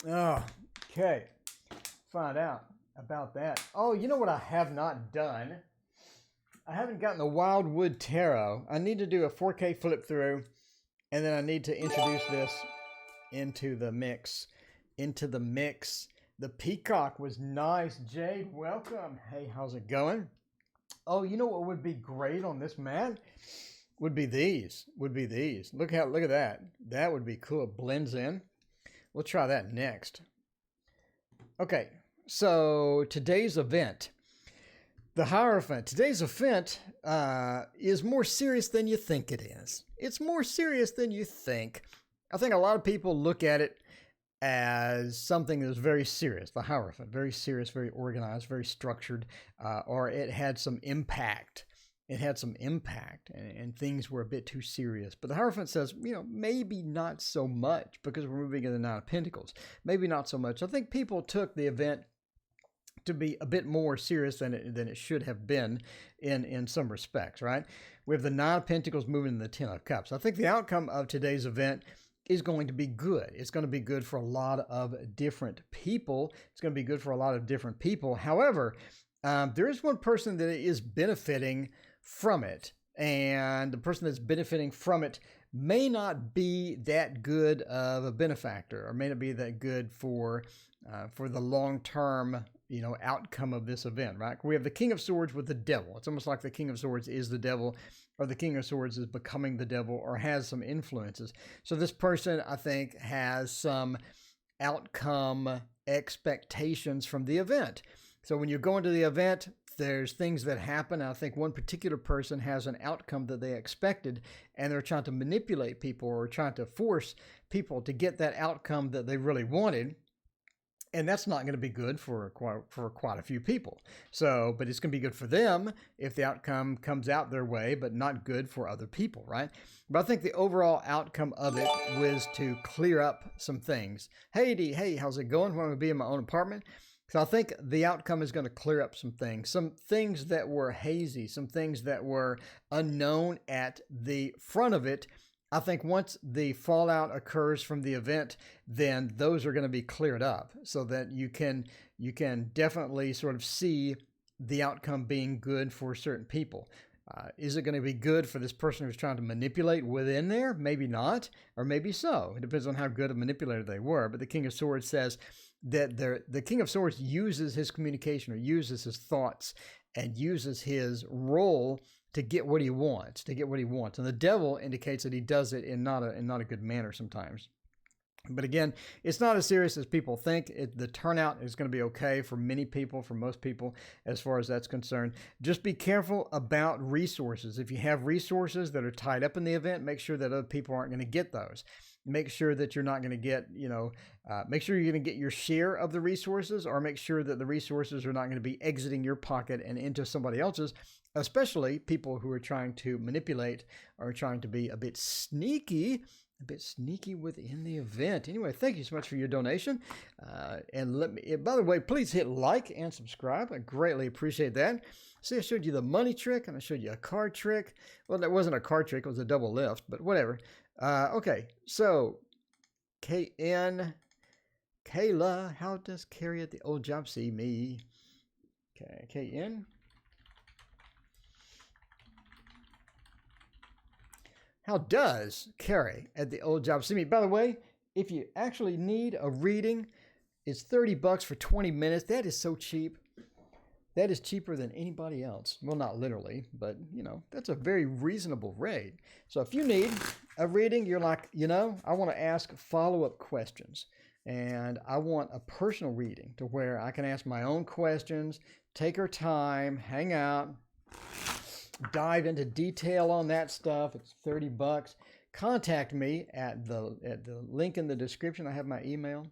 Oh, okay. Find out about that. Oh, you know what I have not done? I haven't gotten the Wildwood Tarot. I need to do a 4K flip through, and then I need to introduce this into the mix. The peacock was nice. Jade, welcome. Hey, how's it going? Oh, you know what would be great on this mat? Would be these. Look at that. That would be cool. It blends in. We'll try that next. Okay, so today's event. The Hierophant. Today's event is more serious than you think it is. It's more serious than you think. I think a lot of people look at it as something that's very serious. The Hierophant, very serious, very organized, very structured, or it had some impact. And things were a bit too serious. But the Hierophant says, you know, maybe not so much because we're moving into the Nine of Pentacles. Maybe not so much. I think people took the event to be a bit more serious than it should have been in some respects, right? We have the Nine of Pentacles moving to the Ten of Cups. I think the outcome of today's event is going to be good. It's going to be good for a lot of different people. However, there is one person that is benefiting from it, and the person that's benefiting from it may not be that good of a benefactor, or may not be that good for the long-term, you know, outcome of this event, right? We have the King of Swords with the Devil. It's almost like the King of Swords is the devil, or the King of Swords is becoming the devil, or has some influences. So this person, I think, has some outcome expectations from the event. So when you go into the event, there's things that happen. I think one particular person has an outcome that they expected, and they're trying to manipulate people or trying to force people to get that outcome that they really wanted. And that's not going to be good for quite a few people. So, but it's going to be good for them if the outcome comes out their way, but not good for other people, right? But I think the overall outcome of it was to clear up some things. Hey, D, hey, how's it going? Want to be in my own apartment? So I think the outcome is going to clear up some things that were hazy, some things that were unknown at the front of it. I think once the fallout occurs from the event, then those are going to be cleared up so that you can definitely sort of see the outcome being good for certain people. Is it going to be good for this person who's trying to manipulate within there? Maybe not, or maybe so. It depends on how good a manipulator they were. But the King of Swords says that the King of Swords uses his communication, or uses his thoughts, and uses his role to get what he wants, And the devil indicates that he does it in not a good manner sometimes. But again, it's not as serious as people think. The turnout is going to be okay for many people, for most people, as far as that's concerned. Just be careful about resources. If you have resources that are tied up in the event, make sure that other people aren't going to get those. Make sure that you're not going to get, make sure you're going to get your share of the resources, or make sure that the resources are not going to be exiting your pocket and into somebody else's, especially people who are trying to manipulate or trying to be a bit sneaky within the event. Anyway, thank you so much for your donation. And by the way, please hit like and subscribe. I greatly appreciate that. See, I showed you the money trick and I showed you a card trick. Well, that wasn't a card trick. It was a double lift, but whatever. Okay, so KN, Kayla, how does Carrie at the old job see me? Okay, KN. How does Carrie at the old job see me? By the way, if you actually need a reading, it's $30 for 20 minutes. That is so cheap. That is cheaper than anybody else. Well, not literally, but, you know, that's a very reasonable rate. So if you need a reading, you're like, you know, I want to ask follow-up questions. And I want a personal reading to where I can ask my own questions, take our time, hang out, dive into detail on that stuff. It's $30. Contact me at the link in the description. I have my email.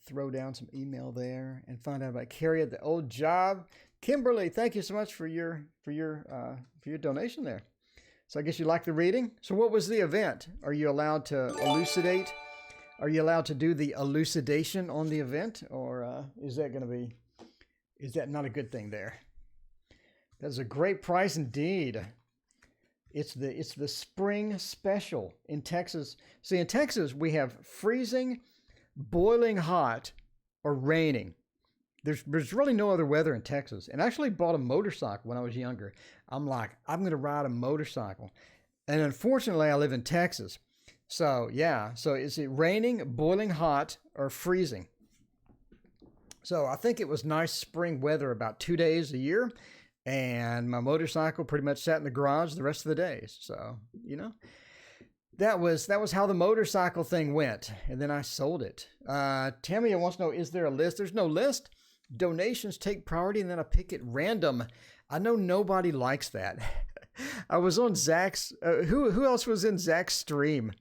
Throw down some email there and find out about Carrie at the old job. Kimberly, thank you so much for your donation there. So I guess you like the reading. So what was the event? Are you allowed to elucidate? Are you allowed to do the elucidation on the event, or is that not a good thing there? That's a great price indeed. It's the spring special in Texas. See, in Texas we have freezing, boiling hot, or raining. There's really no other weather in Texas. And I actually bought a motorcycle when I was younger. I'm like, I'm going to ride a motorcycle. And unfortunately, I live in Texas. So, yeah. So is it raining, boiling hot, or freezing? So I think it was nice spring weather about 2 days a year. And my motorcycle pretty much sat in the garage the rest of the days. So, you know. That was how the motorcycle thing went, and then I sold it. Tammy wants to know, is there a list? There's no list. Donations take priority, and then I pick it random. I know nobody likes that. I was on Zach's. Who else was in Zach's stream?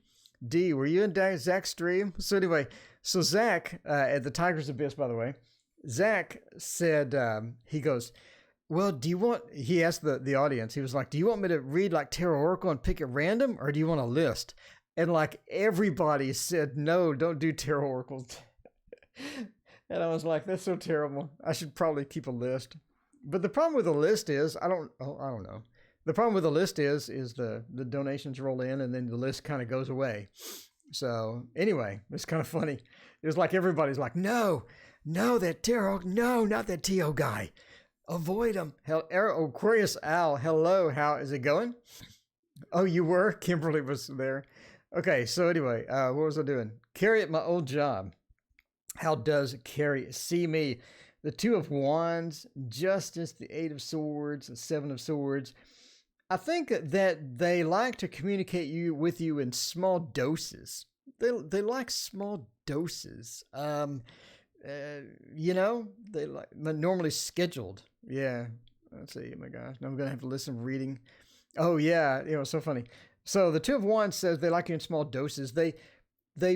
D, were you in Zach's stream? So anyway, so Zach at the Tiger's Abyss, by the way, Zach said he goes, well, he asked the audience, he was like, do you want me to read like TarotOracle and pick it random, or do you want a list? And like everybody said, no, don't do TarotOracle. And I was like, that's so terrible. I should probably keep a list. But the problem with the list is, I don't know. The problem with the list is the donations roll in and then the list kind of goes away. So anyway, it's kind of funny. It was like, everybody's like, no, that Tarot, no, not that T.O. guy. Avoid them. Aquarius Al, hello. How is it going? Oh, you were? Kimberly was there. Okay, so anyway, what was I doing? Carrie at my old job. How does Carrie see me? The Two of Wands, Justice, the Eight of Swords, the Seven of Swords. I think that they like to communicate with you in small doses. They like small doses. You know, they like normally scheduled. Yeah. Let's see. Oh my gosh. Now I'm going to have to listen to reading. Oh yeah. You know, so funny. So the Two of Wands says they like you in small doses. They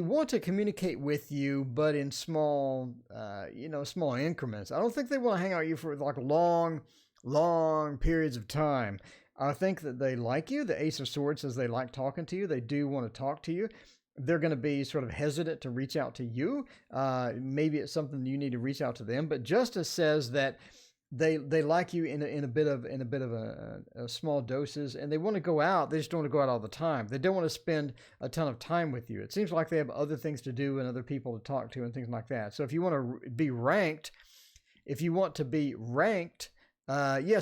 want to communicate with you, but in small, small increments. I don't think they want to hang out with you for like long periods of time. I think that they like you. The Ace of Swords says they like talking to you. They do want to talk to you. They're going to be sort of hesitant to reach out to you. Maybe it's something you need to reach out to them. But Justice says that they like you in a bit of a small doses, and they want to go out. They just don't want to go out all the time. They don't want to spend a ton of time with you. It seems like they have other things to do and other people to talk to and things like that. So if you want to be ranked, yes,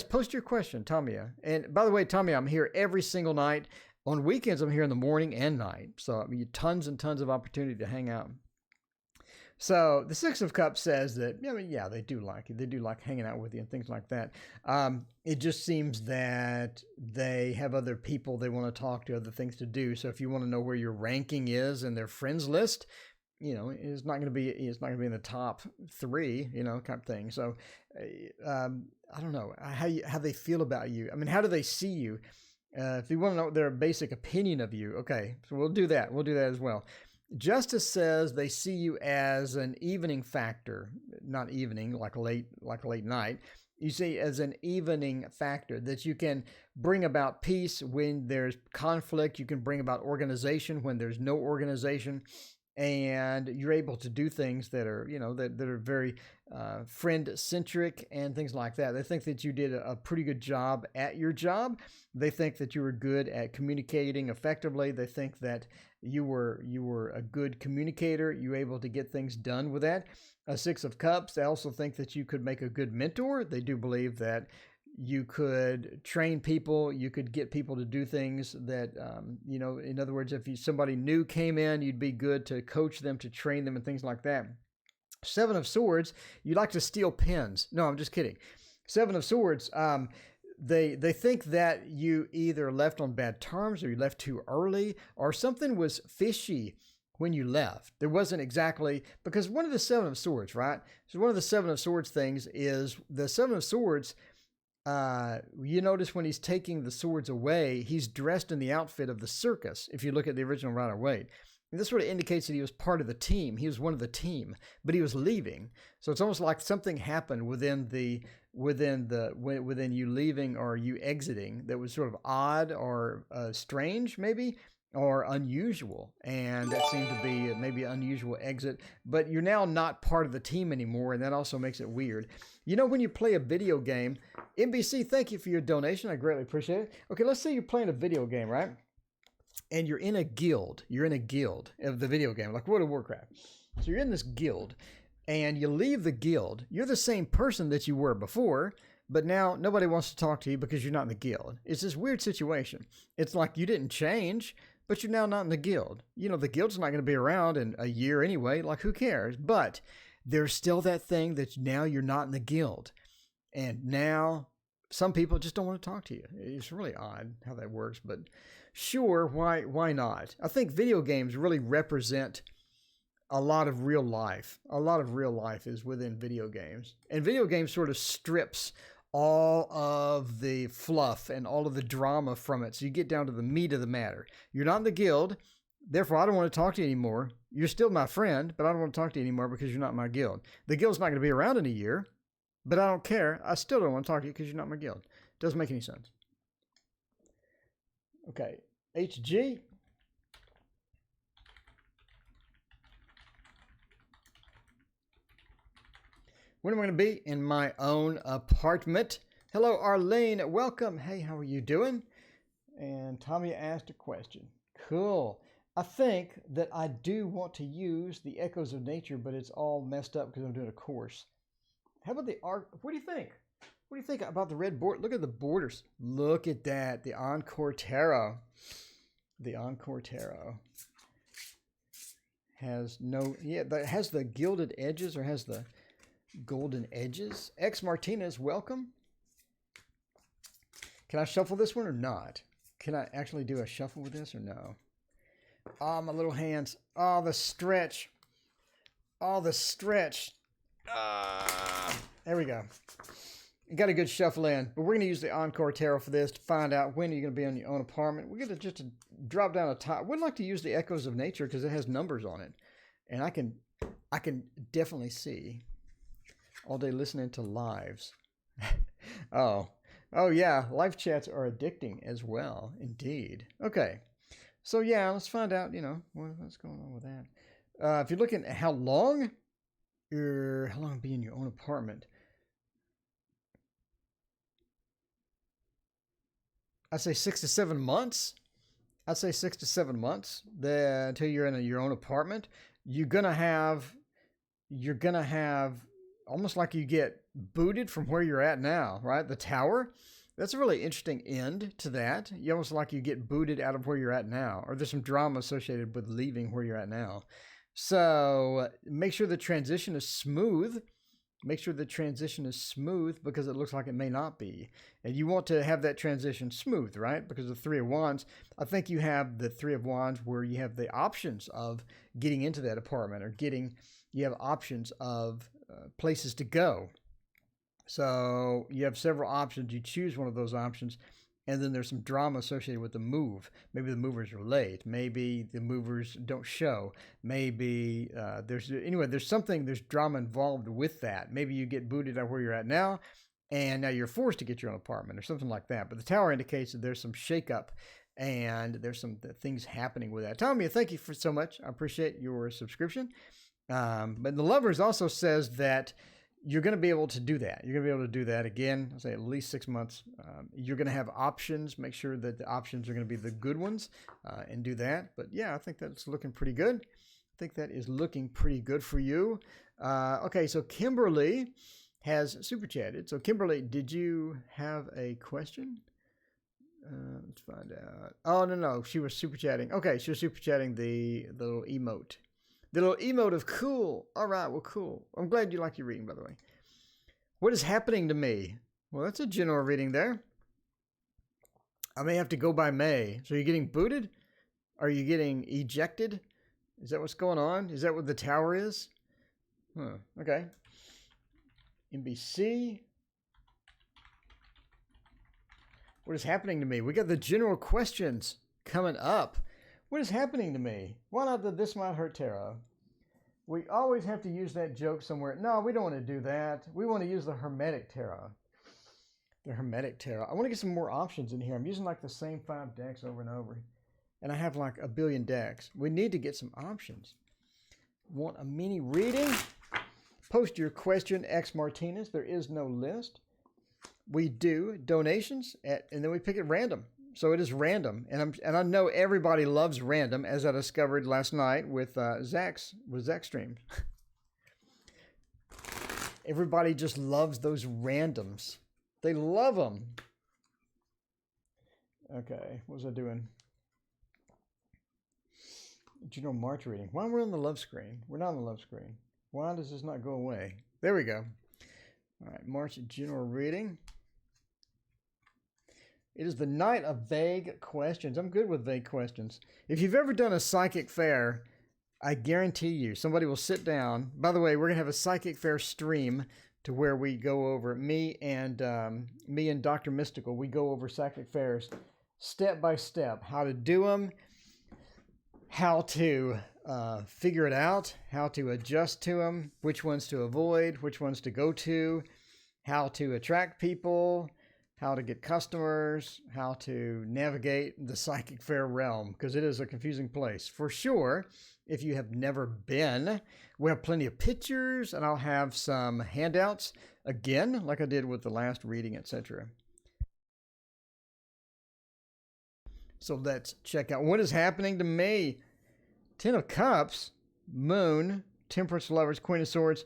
post your question, Tamia. And by the way, Tamia, I'm here every single night. On weekends, I'm here in the morning and night. So I mean, tons and tons of opportunity to hang out. So the Six of Cups says that, yeah, they do like you. They do like hanging out with you and things like that. It just seems that they have other people they want to talk to, other things to do. So if you want to know where your ranking is in their friends list, it's not going to be in the top 3, kind of thing. So I don't know how they feel about you. I mean, how do they see you? If you want to know their basic opinion of you, okay, so we'll do that. We'll do that as well. Justice says they see you as an evening factor, not evening, like a late night. You see as an evening factor, that you can bring about peace when there's conflict. You can bring about organization when there's no organization. And you're able to do things that are, that are very friend-centric and things like that. They think that you did a pretty good job at your job. They think that you were good at communicating effectively. They think that you were a good communicator. You were able to get things done with that. A Six of Cups, they also think that you could make a good mentor. They do believe that You could train people. You could get people to do things that, you know, in other words, if somebody new came in, you'd be good to coach them, to train them and things like that. Seven of Swords, you like to steal pens. No, I'm just kidding. Seven of Swords, they think that you either left on bad terms or you left too early or something was fishy when you left. There wasn't exactly, because one of the Seven of Swords, right? So one of the Seven of Swords things is the Seven of Swords, you notice when he's taking the swords away, he's dressed in the outfit of the circus. If you look at the original Rider-Waite. And this sort of indicates that he was part of the team. He was one of the team, but he was leaving. So it's almost like something happened within you leaving or you exiting that was sort of odd or strange, maybe, or unusual. And that seemed to be maybe an unusual exit. But you're now not part of the team anymore, and that also makes it weird. You know, when you play a video game, NBC, thank you for your donation. I greatly appreciate it. Okay, let's say you're playing a video game, right? And you're in a guild. You're in a guild of the video game, like World of Warcraft. So you're in this guild, and you leave the guild. You're the same person that you were before, but now nobody wants to talk to you because you're not in the guild. It's this weird situation. It's like you didn't change, but you're now not in the guild. You know, the guild's not going to be around in a year anyway. Like, who cares? But there's still that thing that now you're not in the guild. And now some people just don't want to talk to you. It's really odd how that works, but sure, why not? I think video games really represent a lot of real life. A lot of real life is within video games. And video games sort of strips all of the fluff and all of the drama from it. So you get down to the meat of the matter. You're not in the guild, therefore I don't want to talk to you anymore. You're still my friend, but I don't want to talk to you anymore because you're not my guild. The guild's not going to be around in a year, but I don't care. I still don't want to talk to you because you're not my guild. Doesn't make any sense. Okay, HG. When am I going to be in my own apartment? Hello, Arlene. Welcome. Hey, how are you doing? And Tommy asked a question. Cool. I think that I do want to use the Echoes of Nature, but it's all messed up because I'm doing a course. How about the art? What do you think? What do you think about the red board? Look at the borders. Look at that. The Encore Tarot. The Encore Tarot has no, yeah, that has the gilded edges or has the golden edges. X Martinez, welcome. Can I shuffle this one or not? Can I actually do a shuffle with this or no? Oh, my little hands. Oh, the stretch. Oh, the stretch. There we go. You got a good shuffle in, but we're going to use the Encore Tarot for this to find out when you're going to be in your own apartment. We're going to just drop down a top. I would like to use the Echoes of Nature because it has numbers on it, and I can definitely see all day listening to lives. Oh yeah, live chats are addicting as well, indeed. Okay, so yeah, let's find out. You know what's going on with that. If you're looking at how long be in your own apartment. I'd say 6 to 7 months. I'd say 6 to 7 months until you're in your own apartment. You're gonna have almost like you get booted from where you're at now, right? The tower. That's a really interesting end to that. You almost like you get booted out of where you're at now, or there's some drama associated with leaving where you're at now. So make sure the transition is smooth. Make sure the transition is smooth because it looks like it may not be. And you want to have that transition smooth, right? Because the Three of Wands, I think you have the Three of Wands where you have the options of getting into that apartment or you have options of places to go. So you have several options. You choose one of those options. And then there's some drama associated with the move. Maybe the movers are late. Maybe the movers don't show. Maybe there's drama involved with that. Maybe you get booted out where you're at now, and now you're forced to get your own apartment or something like that. But the tower indicates that there's some shakeup and there's some things happening with that. Tommy, thank you for so much. I appreciate your subscription. But the Lovers also says that you're going to be able to do that. You're going to be able to do that again. I'll say at least 6 months. You're going to have options. Make sure that the options are going to be the good ones and do that. But yeah, I think that's looking pretty good. I think that is looking pretty good for you. Okay, so Kimberly has super chatted. So Kimberly, did you have a question? Let's find out. Oh, no. She was super chatting. Okay, she was super chatting the little emote. The little emote of cool. All right, well, cool. I'm glad you like your reading, by the way. What is happening to me? Well, that's a general reading there. I may have to go by May. So you're getting booted? Are you getting ejected? Is that what's going on? Is that what the tower is? Huh, okay. NBC. What is happening to me? We got the general questions coming up. What is happening to me? Why not the This Might Hurt Tarot? We always have to use that joke somewhere. No, we don't want to do that. We want to use the Hermetic Tarot. The Hermetic Tarot. I want to get some more options in here. I'm using like the same 5 decks over and over. And I have like a billion decks. We need to get some options. Want a mini reading? Post your question, X Martinez. There is no list. We do donations, and then we pick it random. So it is random, and I know everybody loves random, as I discovered last night with Zach's stream. Everybody just loves those randoms. They love them. Okay, what was I doing? General March reading. Why we're on the love screen? We're not on the love screen. Why does this not go away? There we go. All right, March general reading. It is the night of vague questions. I'm good with vague questions. If you've ever done a psychic fair, I guarantee you somebody will sit down. By the way, we're going to have a psychic fair stream to where we go over, me and Dr. Mystical, we go over psychic fairs step by step, how to do them, how to figure it out, how to adjust to them, which ones to avoid, which ones to go to, how to attract people, how to get customers, how to navigate the psychic fair realm, because it is a confusing place. For sure, if you have never been, we have plenty of pictures, and I'll have some handouts, again, like I did with the last reading, etc. So let's check out what is happening to me. 10 of Cups, Moon, Temperance, Lovers, Queen of Swords.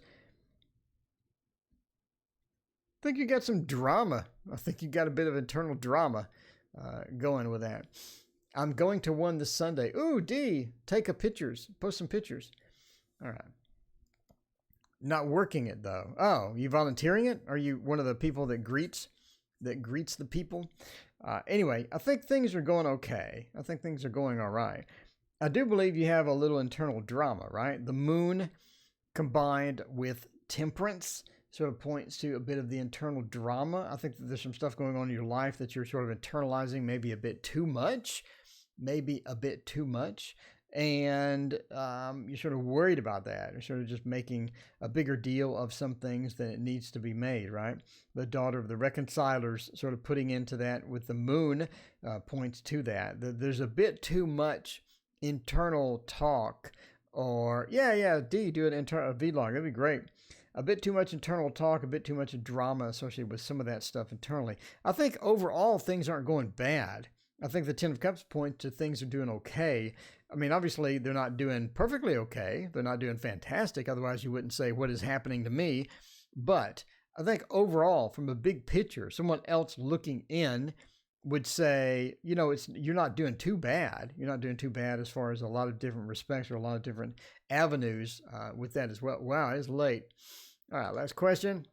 I think you got some drama. I think you got a bit of internal drama going with that. I'm going to one this Sunday. Ooh, D, take a pictures. Post some pictures. All right. Not working it, though. Oh, you volunteering it? Are you one of the people that greets the people? Anyway, I think things are going okay. I think things are going all right. I do believe you have a little internal drama, right? The moon combined with temperance sort of points to a bit of the internal drama. I think that there's some stuff going on in your life that you're sort of internalizing maybe a bit too much, and you're sort of worried about that. You're sort of just making a bigger deal of some things than it needs to be made, right? The daughter of the reconcilers sort of putting into that with the moon points to that. There's a bit too much internal talk, or D, do an internal vlog. That'd be great. A bit too much internal talk, a bit too much drama associated with some of that stuff internally. I think overall things aren't going bad. I think the 10 of Cups point to things are doing okay. I mean, obviously they're not doing perfectly okay. They're not doing fantastic. Otherwise you wouldn't say what is happening to me. But I think overall, from a big picture, someone else looking in would say, you know, you're not doing too bad. You're not doing too bad as far as a lot of different respects or a lot of different avenues with that as well. Wow, it's late. All right, last question.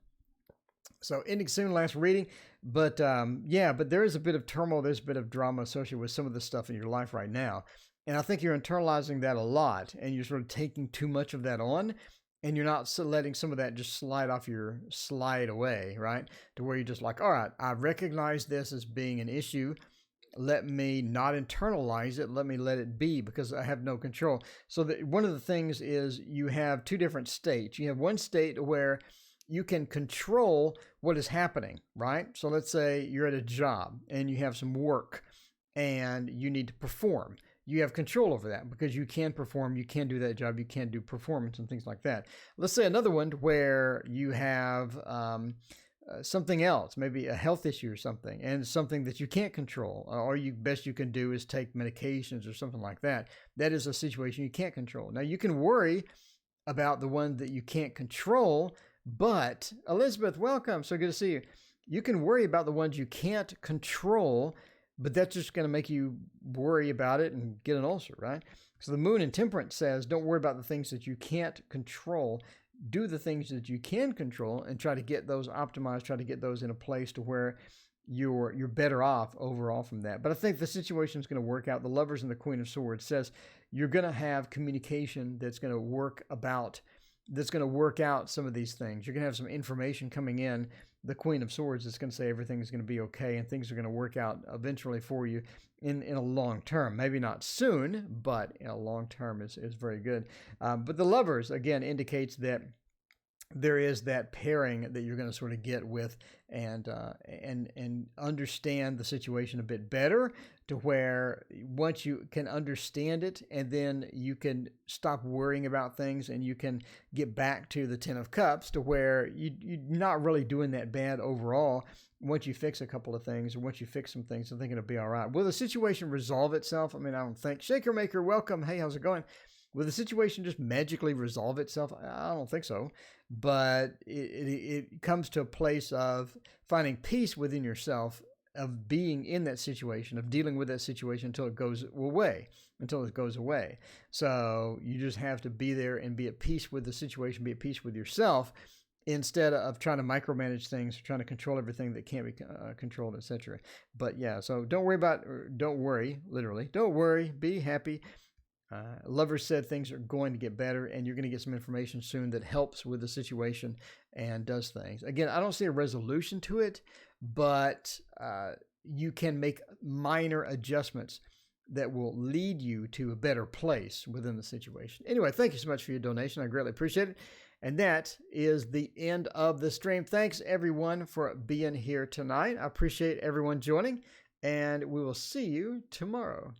So ending soon, last reading. But but there is a bit of turmoil. There's a bit of drama associated with some of the stuff in your life right now. And I think you're internalizing that a lot, and you're sort of taking too much of that on, and you're not letting some of that just slide away, right? To where you're just like, all right, I recognize this as being an issue. Let me not internalize it. Let me let it be, because I have no control. So one of the things is you have two different states. You have one state where you can control what is happening, right? So let's say you're at a job and you have some work and you need to perform. You have control over that because you can perform, you can do that job, you can do performance and things like that. Let's say another one where you have something else, maybe a health issue or something, and something that you can't control, or best you can do is take medications or something like that. That is a situation you can't control. Now you can worry about the one that you can't control, But Elizabeth, welcome. So good to see you. You can worry about the ones you can't control, but that's just going to make you worry about it and get an ulcer, right? So the moon in Temperance says, don't worry about the things that you can't control. Do the things that you can control and try to get those optimized, try to get those in a place to where you're better off overall from that. But I think the situation is going to work out. The Lovers and the Queen of Swords says you're going to have communication that's going to work out some of these things. You're going to have some information coming in. The Queen of Swords is going to say everything is going to be okay and things are going to work out eventually for you in a long term. Maybe not soon, but in a long term is very good. But the Lovers, again, indicates that there is that pairing that you're going to sort of get with and understand the situation a bit better, to where once you can understand it, and then you can stop worrying about things and you can get back to the 10 of Cups, to where you're not really doing that bad overall. Once you fix a couple of things, or once you fix some things, I think it'll be all right. Will the situation resolve itself? I mean, I don't think. Shaker Maker, welcome. Hey, how's it going? Will the situation just magically resolve itself? I don't think so. But it comes to a place of finding peace within yourself, of being in that situation, of dealing with that situation until it goes away. So you just have to be there and be at peace with the situation, be at peace with yourself, instead of trying to micromanage things, trying to control everything that can't be controlled, etc. But yeah, so don't worry, literally. Don't worry, be happy. Lovers said things are going to get better, and you're going to get some information soon that helps with the situation and does things. Again, I don't see a resolution to it, but you can make minor adjustments that will lead you to a better place within the situation. Anyway, thank you so much for your donation. I greatly appreciate it. And that is the end of the stream. Thanks, everyone, for being here tonight. I appreciate everyone joining, and we will see you tomorrow.